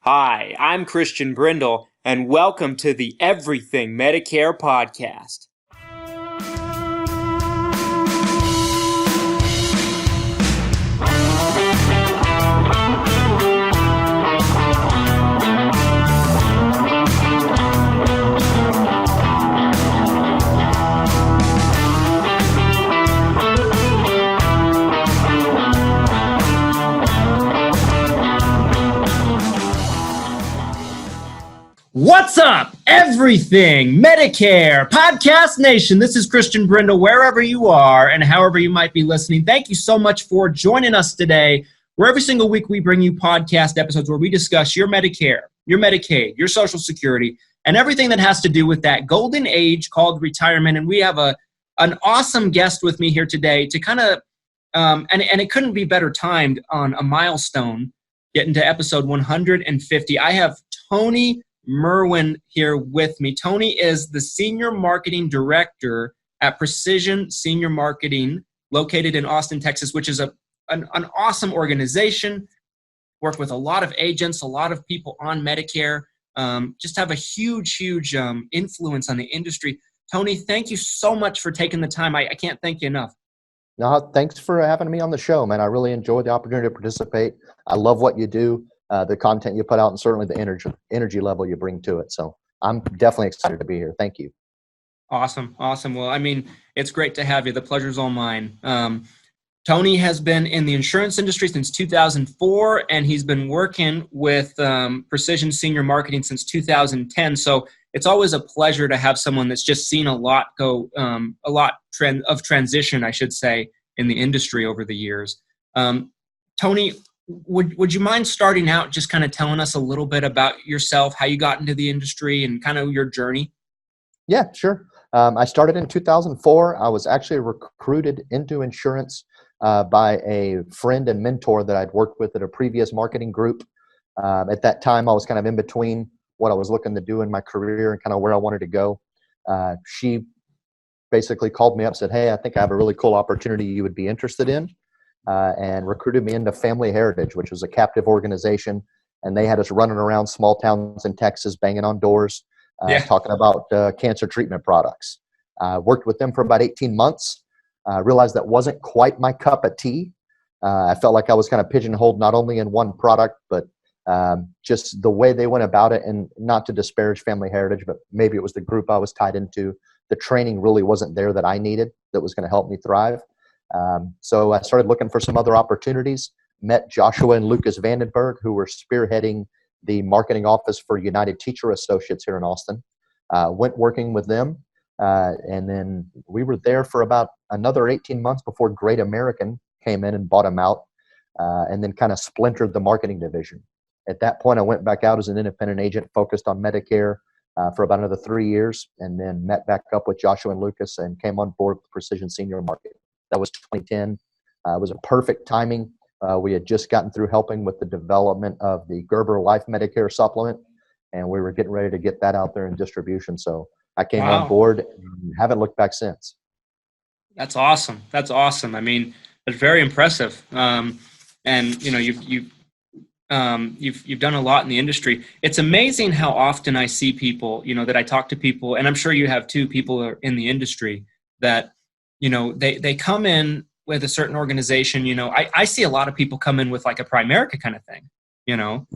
Hi, I'm Christian Brindle, and welcome to the Everything Medicare Podcast. What's up, Everything Medicare Podcast Nation? This is Christian Brindle, wherever you are and however you might be listening. Thank you so much for joining us today, where every single week we bring you podcast episodes where we discuss your Medicare, your Medicaid, your Social Security, and everything that has to do with that golden age called retirement. And we have an awesome guest with me here today to kind of, and it couldn't be better timed on a milestone, getting to episode 150. I have Tony Merwin here with me. Tony is the Senior Marketing Director at Precision Senior Marketing, located in Austin, Texas, which is an awesome organization. Work with a lot of agents, a lot of people on Medicare, just have a huge influence on the industry. Tony, thank you so much for taking the time. I can't thank you enough. No, thanks for having me on the show, man. I really enjoyed the opportunity to participate. I love what you do. The content you put out, and certainly the energy level you bring to it. So I'm definitely excited to be here. Thank you. Awesome. Well, I mean, it's great to have you. The pleasure's all mine. Tony has been in the insurance industry since 2004, and he's been working with Precision Senior Marketing since 2010. So it's always a pleasure to have someone that's just seen a lot of transition, I should say, in the industry over the years. Tony, would you mind starting out just kind of telling us a little bit about yourself, how you got into the industry and kind of your journey? Yeah, sure. I started in 2004. I was actually recruited into insurance by a friend and mentor that I'd worked with at a previous marketing group. At that time, I was kind of in between what I was looking to do in my career and kind of where I wanted to go. She basically called me up and said, "Hey, I think I have a really cool opportunity you would be interested in." And recruited me into Family Heritage, which was a captive organization. And they had us running around small towns in Texas, banging on doors, talking about cancer treatment products. Worked with them for about 18 months. Realized that wasn't quite my cup of tea. I felt like I was kind of pigeonholed not only in one product, but just the way they went about it. And not to disparage Family Heritage, but maybe it was the group I was tied into. The training really wasn't there that I needed that was going to help me thrive. So I started looking for some other opportunities, met Joshua and Lucas Vandenberg, who were spearheading the marketing office for United Teacher Associates here in Austin, went working with them. And then we were there for about another 18 months before Great American came in and bought them out, and then kind of splintered the marketing division. At that point, I went back out as an independent agent focused on Medicare for about another 3 years, and then met back up with Joshua and Lucas and came on board with Precision Senior Marketing. That was 2010. It was a perfect timing. We had just gotten through helping with the development of the Gerber Life Medicare supplement, and we were getting ready to get that out there in distribution. So I came on board and haven't looked back since. That's awesome. I mean, it's very impressive. And you know, you've done a lot in the industry. It's amazing how often I see people, you know, that I talk to people, and I'm sure you have too, people are in the industry that, you know, they come in with a certain organization. You know, I see a lot of people come in with like a Primerica kind of thing, you know,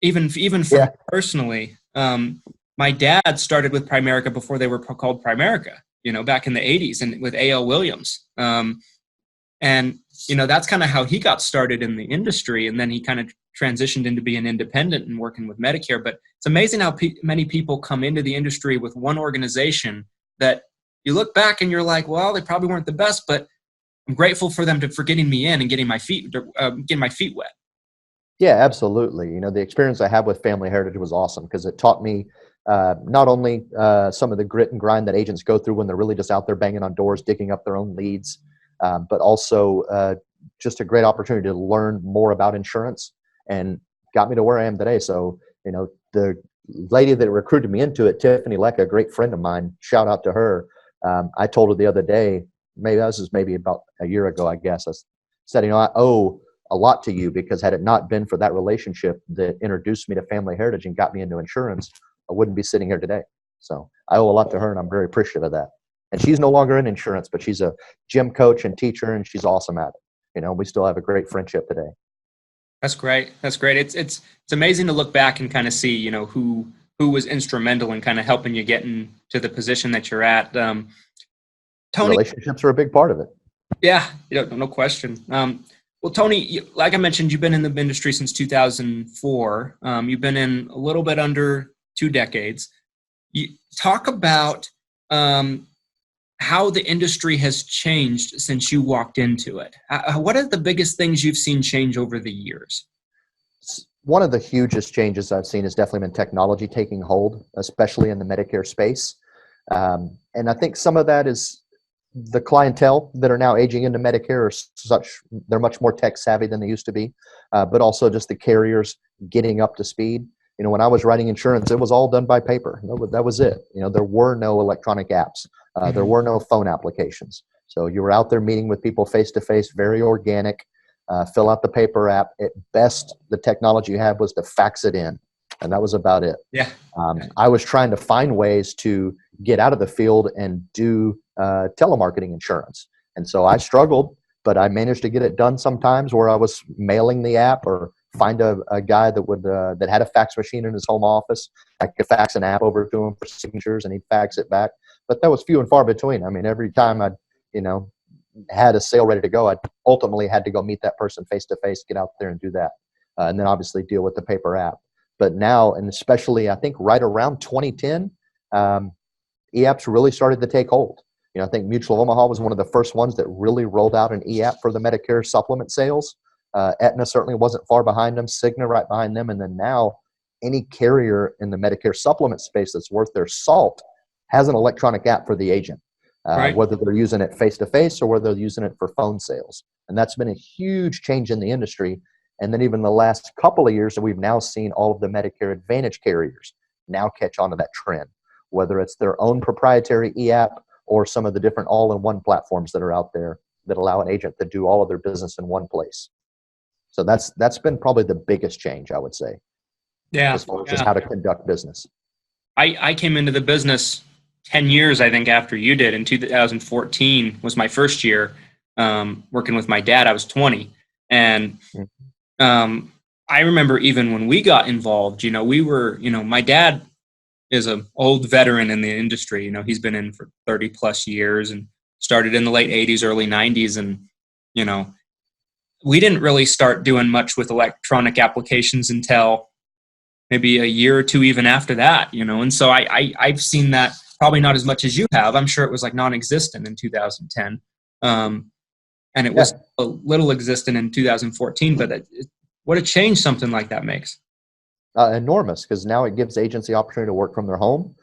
even for me personally, my dad started with Primerica before they were called Primerica, you know, back in the 80s, and with A.L. Williams. And, you know, that's kind of how he got started in the industry. And then he kind of transitioned into being independent and working with Medicare. But it's amazing how many people come into the industry with one organization that you look back and you're like, well, they probably weren't the best, but I'm grateful for them for getting me in and getting my feet wet. Yeah, absolutely. You know, the experience I had with Family Heritage was awesome because it taught me not only some of the grit and grind that agents go through when they're really just out there banging on doors, digging up their own leads, but also just a great opportunity to learn more about insurance, and got me to where I am today. So, you know, the lady that recruited me into it, Tiffany Lecca, a great friend of mine, shout out to her. I told her the other day, maybe about a year ago, I guess, I said, you know, I owe a lot to you, because had it not been for that relationship that introduced me to Family Heritage and got me into insurance, I wouldn't be sitting here today. So I owe a lot to her, and I'm very appreciative of that. And she's no longer in insurance, but she's a gym coach and teacher, and she's awesome at it. We still have a great friendship today. That's great. That's great. It's amazing to look back and kind of see, who was instrumental in kind of helping you get into the position that you're at. Tony, relationships are a big part of it. Yeah, no question. Well, Tony, like I mentioned, you've been in the industry since 2004. You've been in a little bit under 2 decades. You talk about how the industry has changed since you walked into it. What are the biggest things you've seen change over the years? One of the hugest changes I've seen has definitely been technology taking hold, especially in the Medicare space. And I think some of that is the clientele that are now aging into Medicare they're much more tech savvy than they used to be, but also just the carriers getting up to speed. When I was writing insurance, it was all done by paper. That was it. There were no electronic apps. There were no phone applications. So you were out there meeting with people face to face, very organic, fill out the paper app. At best, the technology you had was to fax it in, and that was about it. Yeah. I was trying to find ways to get out of the field and do telemarketing insurance. And so I struggled, but I managed to get it done sometimes, where I was mailing the app or find a guy that had a fax machine in his home office. I could fax an app over to him for signatures, and he'd fax it back. But that was few and far between. I mean, every time I, had a sale ready to go, I ultimately had to go meet that person face to face, get out there and do that, and then obviously deal with the paper app. But now, and especially I think right around 2010, e-apps really started to take hold. I think Mutual of Omaha was one of the first ones that really rolled out an e-app for the Medicare supplement sales. Aetna certainly wasn't far behind them, Cigna right behind them, and then now any carrier in the Medicare supplement space that's worth their salt has an electronic app for the agent, right, whether they're using it face-to-face or whether they're using it for phone sales. And that's been a huge change in the industry. And then even the last couple of years, we've now seen all of the Medicare Advantage carriers now catch on to that trend, whether it's their own proprietary e-app or some of the different all-in-one platforms that are out there that allow an agent to do all of their business in one place. So that's been probably the biggest change, I would say. Yeah. As far as just how to conduct business. I came into the business 10 years, I think, after you did. In 2014 was my first year working with my dad. I was 20. And I remember even when we got involved, we were, my dad is an old veteran in the industry. He's been in for 30 plus years and started in the late 80s, early 90s. And, we didn't really start doing much with electronic applications until maybe a year or two even after that, And so I've seen that probably not as much as you have. I'm sure it was like non-existent in 2010. And it was a little existent in 2014, but what a change something like that makes. Enormous, because now it gives agents the opportunity to work from their home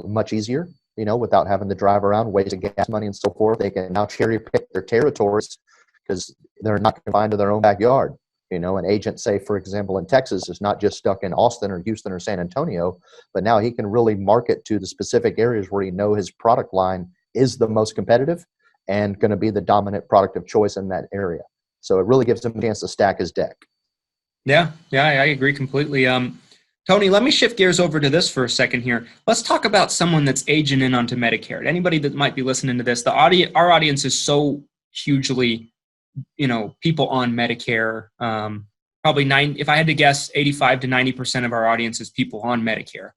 much easier, without having to drive around, wasting gas money and so forth. They can now cherry pick their territories because they're not confined to their own backyard. An agent, say, for example, in Texas is not just stuck in Austin or Houston or San Antonio, but now he can really market to the specific areas where his product line is the most competitive and going to be the dominant product of choice in that area. So it really gives him a chance to stack his deck. Yeah, I agree completely. Tony, let me shift gears over to this for a second here. Let's talk about someone that's aging in onto Medicare. Anybody that might be listening to this, our audience is so hugely, people on Medicare. Probably if I had to guess, 85 to 90% of our audience is people on Medicare.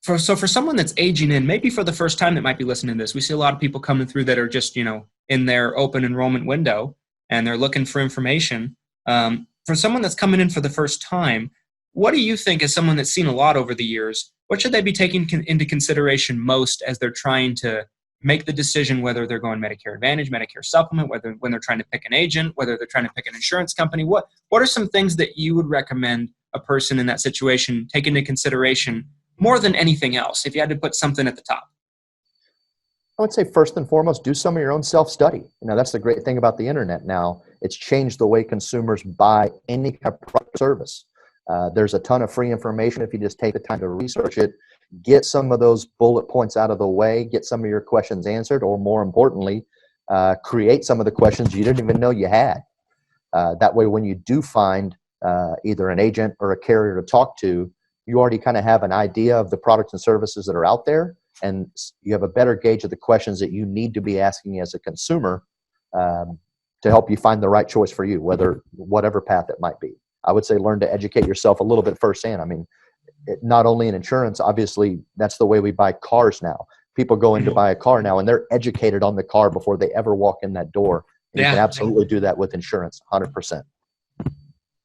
For someone that's aging in, maybe for the first time that might be listening to this, we see a lot of people coming through that are just, in their open enrollment window and they're looking for information. For someone that's coming in for the first time, what do you think, as someone that's seen a lot over the years, what should they be taking into consideration most as they're trying to make the decision whether they're going Medicare Advantage, Medicare Supplement, when they're trying to pick an agent, whether they're trying to pick an insurance company? What are some things that you would recommend a person in that situation take into consideration more than anything else, if you had to put something at the top? I would say first and foremost, do some of your own self-study. That's the great thing about the internet now. It's changed the way consumers buy any kind of product or service. There's a ton of free information if you just take the time to research it, get some of those bullet points out of the way, get some of your questions answered, or more importantly, create some of the questions you didn't even know you had. That way, when you do find either an agent or a carrier to talk to, you already kind of have an idea of the products and services that are out there, and you have a better gauge of the questions that you need to be asking as a consumer to help you find the right choice for you, whatever path it might be. I would say learn to educate yourself a little bit firsthand. I mean, not only in insurance, obviously, that's the way we buy cars now. People go in to buy a car now, and they're educated on the car before they ever walk in that door. And you can absolutely do that with insurance, 100%.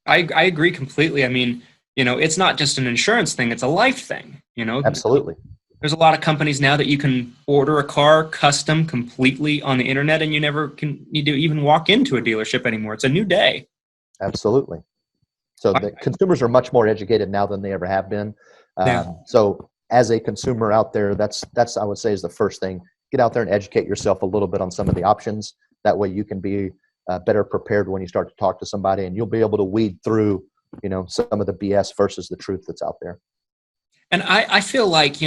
I agree completely. I mean, it's not just an insurance thing, it's a life thing, Absolutely. There's a lot of companies now that you can order a car custom completely on the internet, and you never need to even walk into a dealership anymore. It's a new day. Absolutely. So the consumers are much more educated now than they ever have been. So as a consumer out there, that's I would say is the first thing. Get out there and educate yourself a little bit on some of the options. That way you can be better prepared when you start to talk to somebody, and you'll be able to weed through, some of the BS versus the truth that's out there. And I feel like,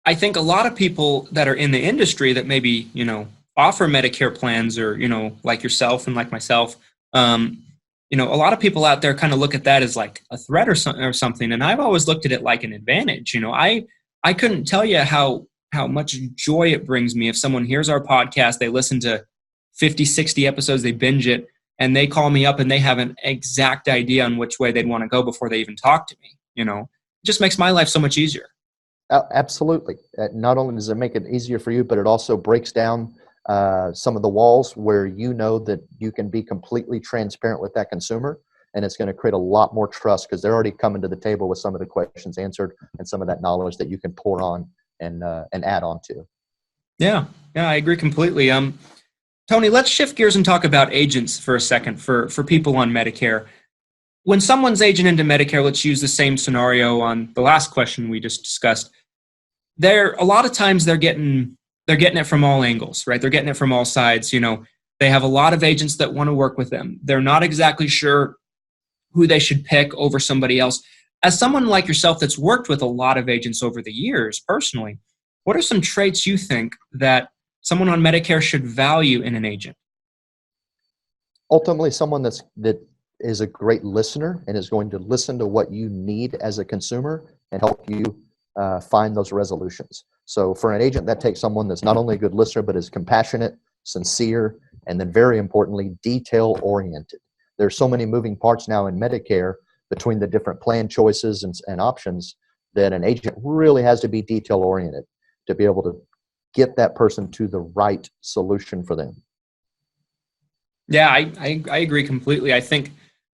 I think a lot of people that are in the industry that maybe, offer Medicare plans or, like yourself and like myself, a lot of people out there kind of look at that as like a threat or something. And I've always looked at it like an advantage. I couldn't tell you how much joy it brings me if someone hears our podcast, they listen to 50, 60 episodes, they binge it, and they call me up and they have an exact idea on which way they'd want to go before they even talk to me. It just makes my life so much easier. Absolutely. Not only does it make it easier for you, but it also breaks down some of the walls where that you can be completely transparent with that consumer, and it's going to create a lot more trust because they're already coming to the table with some of the questions answered and some of that knowledge that you can pour on and add on to. Yeah, I agree completely. Tony, let's shift gears and talk about agents for a second for people on Medicare. When someone's agent into Medicare, let's use the same scenario on the last question we just discussed. A lot of times they're getting it from all angles, right? They're getting it from all sides. They have a lot of agents that want to work with them. They're not exactly sure who they should pick over somebody else. As someone like yourself that's worked with a lot of agents over the years personally, what are some traits you think that someone on Medicare should value in an agent? Ultimately, someone that is a great listener and is going to listen to what you need as a consumer and help you find those resolutions. So for an agent, that takes someone that's not only a good listener, but is compassionate, sincere, and then very importantly, detail-oriented. There's so many moving parts now in Medicare between the different plan choices and options that an agent really has to be detail-oriented to be able to get that person to the right solution for them. Yeah, I agree completely. I think,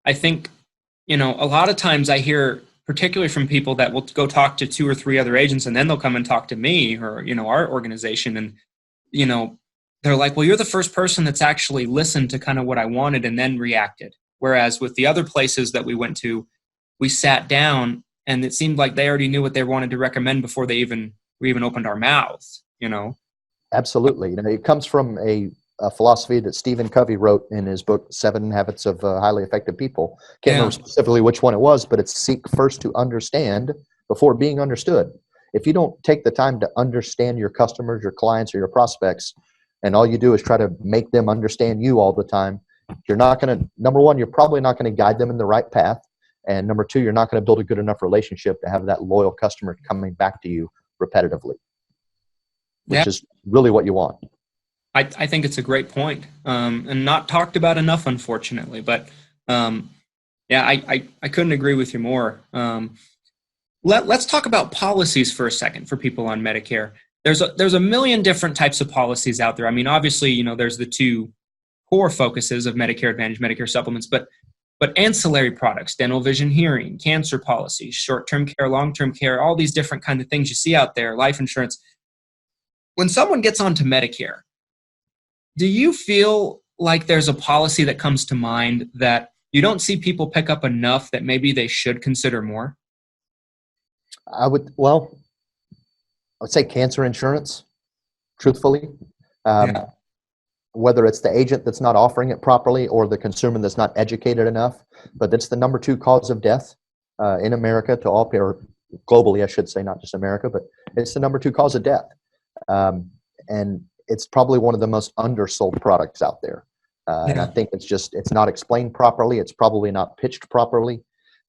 a lot of times I hear, particularly from people that will go talk to 2 or 3 other agents and then they'll come and talk to me or, our organization. And, they're like, well, you're the first person that's actually listened to kind of what I wanted and then reacted. Whereas with the other places that we went to, we sat down and it seemed like they already knew what they wanted to recommend before we even opened our mouths, Absolutely. It comes from a philosophy that Stephen Covey wrote in his book, 7 Habits of Highly Effective People. Can't remember specifically which one it was, but it's seek first to understand before being understood. If you don't take the time to understand your customers, your clients, or your prospects, and all you do is try to make them understand you all the time, you're not going to, number one, you're probably not going to guide them in the right path. And number 2, you're not going to build a good enough relationship to have that loyal customer coming back to you repetitively, which is really what you want. I think it's a great point, and not talked about enough, unfortunately. But I couldn't agree with you more. Let's talk about policies for a second for people on Medicare. There's a million different types of policies out there. I mean, obviously, there's the 2 core focuses of Medicare Advantage, Medicare supplements, but ancillary products, dental, vision, hearing, cancer policies, short-term care, long-term care, all these different kind of things you see out there, life insurance. When someone gets onto Medicare, do you feel like there's a policy that comes to mind that you don't see people pick up enough that maybe they should consider more? I would say cancer insurance, truthfully. Whether it's the agent that's not offering it properly or the consumer that's not educated enough, but it's the number 2 cause of death in America to all, or globally, I should say, not just America, but it's the number 2 cause of death. And it's probably one of the most undersold products out there. And I think it's not explained properly. It's probably not pitched properly.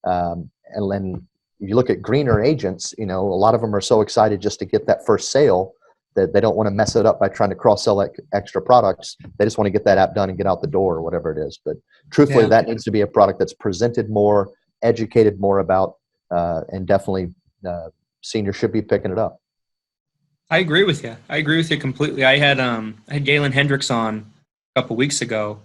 And then you look at greener agents, a lot of them are so excited just to get that first sale that they don't want to mess it up by trying to cross-sell extra products. They just want to get that app done and get out the door or whatever it is. But truthfully, that needs to be a product that's presented more, educated more about, and definitely seniors should be picking it up. I agree with you. I agree with you completely. I had Galen Hendricks on a couple weeks ago,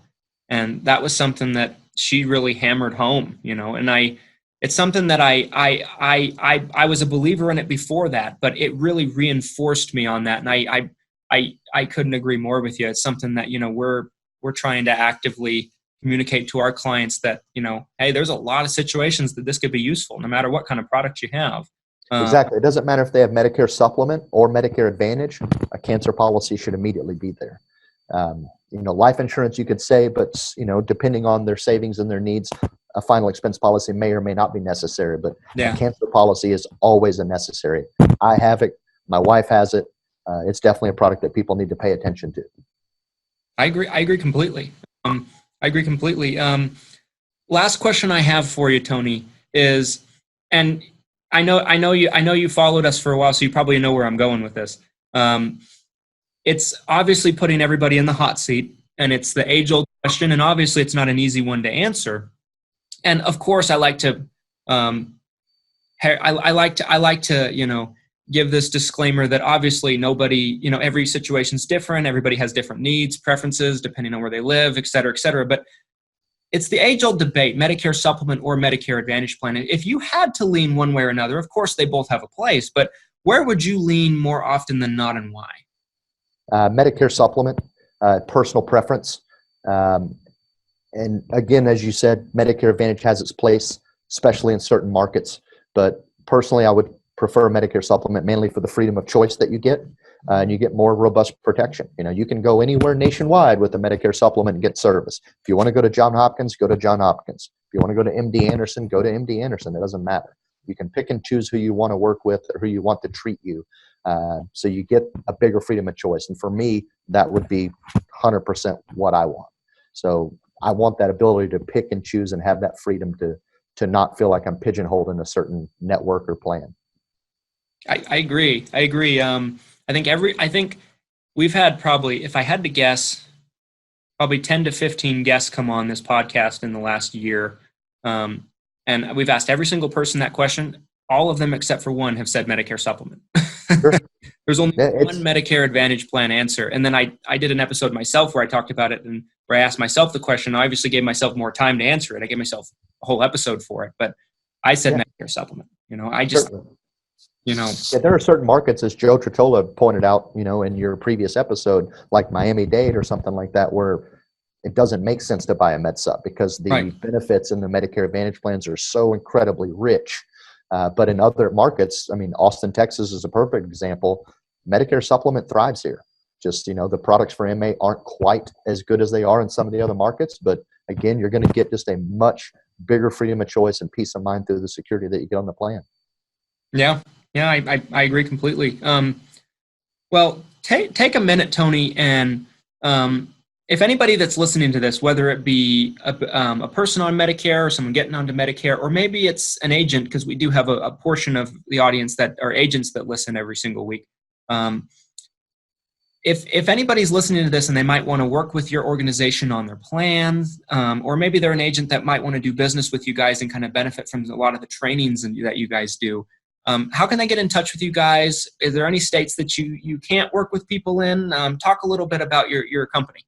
and that was something that she really hammered home, and it's something that I was a believer in it before that, but it really reinforced me on that. And I couldn't agree more with you. It's something that, we're trying to actively communicate to our clients that, hey, there's a lot of situations that this could be useful no matter what kind of product you have. Exactly. It doesn't matter if they have Medicare Supplement or Medicare Advantage, a cancer policy should immediately be there. Life insurance, you could say, but, depending on their savings and their needs, a final expense policy may or may not be necessary, but a cancer policy is always a necessary. I have it. My wife has it. It's definitely a product that people need to pay attention to. I agree completely. Last question I have for you, Tony, is, and I know you followed us for a while, so you probably know where I'm going with this. It's obviously putting everybody in the hot seat, and it's the age-old question, and obviously it's not an easy one to answer. And of course, I like to give this disclaimer that obviously nobody, every situation's different. Everybody has different needs, preferences, depending on where they live, et cetera, et cetera. But it's the age-old debate, Medicare Supplement or Medicare Advantage plan. If you had to lean one way or another, of course, they both have a place, but where would you lean more often than not, and why? Medicare Supplement, personal preference. And again, as you said, Medicare Advantage has its place, especially in certain markets. But personally, I would prefer Medicare Supplement mainly for the freedom of choice that you get, and you get more robust protection. You can go anywhere nationwide with a Medicare Supplement and get service. If you want to go to Johns Hopkins, go to Johns Hopkins. If you want to go to MD Anderson, go to MD Anderson. It doesn't matter. You can pick and choose who you want to work with or who you want to treat you. So you get a bigger freedom of choice. And for me, that would be 100% what I want. So I want that ability to pick and choose and have that freedom to not feel like I'm pigeonholed in a certain network or plan. I agree. I think we've had probably, if I had to guess, probably 10 to 15 guests come on this podcast in the last year. And we've asked every single person that question. All of them except for one have said Medicare Supplement. Sure. There's only one Medicare Advantage plan answer. And then I did an episode myself where I talked about it and where I asked myself the question. I obviously gave myself more time to answer it. I gave myself a whole episode for it, but I said Medicare Supplement. I just, there are certain markets, as Joe Trottola pointed out, in your previous episode, like Miami-Dade or something like that, where it doesn't make sense to buy a MedSup because the benefits in the Medicare Advantage plans are so incredibly rich. But in other markets, Austin, Texas is a perfect example. Medicare Supplement thrives here. Just, the products for MA aren't quite as good as they are in some of the other markets. But again, you're going to get just a much bigger freedom of choice and peace of mind through the security that you get on the plan. Yeah, I agree completely. Well, take a minute, Tony, and if anybody that's listening to this, whether it be a person on Medicare or someone getting onto Medicare, or maybe it's an agent, because we do have a portion of the audience that are agents that listen every single week. If anybody's listening to this and they might want to work with your organization on their plans, or maybe they're an agent that might want to do business with you guys and kind of benefit from a lot of the trainings that you guys do, how can they get in touch with you guys? Is there any states that you can't work with people in? Talk a little bit about your company.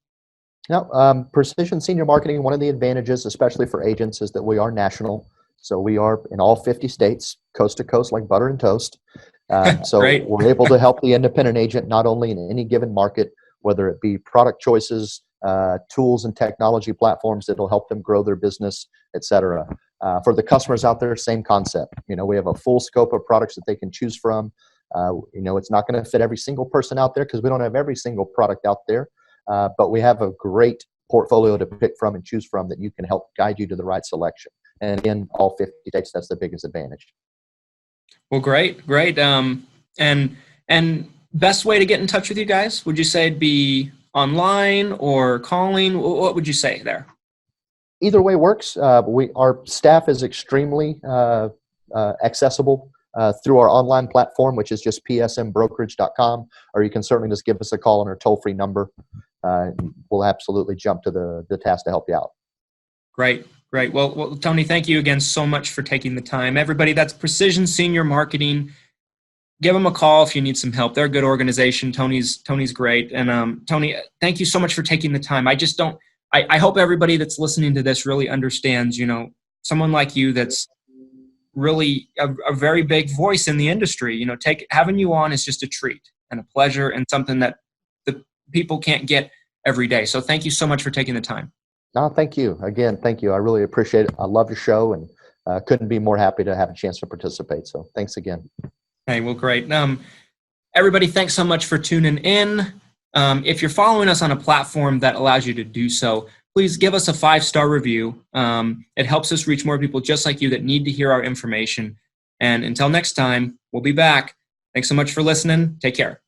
Now, Precision Senior Marketing, one of the advantages, especially for agents, is that we are national. So we are in all 50 states, coast to coast, like butter and toast. So we're able to help the independent agent not only in any given market, whether it be product choices, tools and technology platforms that will help them grow their business, et cetera. For the customers out there, same concept. We have a full scope of products that they can choose from. It's not going to fit every single person out there because we don't have every single product out there. But we have a great portfolio to pick from and choose from that you can help guide you to the right selection. And in all 50 states, that's the biggest advantage. Well, great. And best way to get in touch with you guys? Would you say it'd be online or calling? What would you say there? Either way works. Our staff is extremely accessible through our online platform, which is just psmbrokerage.com, or you can certainly just give us a call on our toll-free number. We'll absolutely jump to the task to help you out. Great. Well, Tony, thank you again so much for taking the time. Everybody, that's Precision Senior Marketing. Give them a call if you need some help. They're a good organization. Tony's great. And Tony, thank you so much for taking the time. I hope everybody that's listening to this really understands, someone like you that's really a very big voice in the industry. Having you on is just a treat and a pleasure and something that the people can't get every day. So thank you so much for taking the time. No, thank you. Again, thank you. I really appreciate it. I love your show and couldn't be more happy to have a chance to participate. So thanks again. Hey, well, great. Everybody, thanks so much for tuning in. If you're following us on a platform that allows you to do so, please give us a 5-star review. It helps us reach more people just like you that need to hear our information. And until next time, we'll be back. Thanks so much for listening. Take care.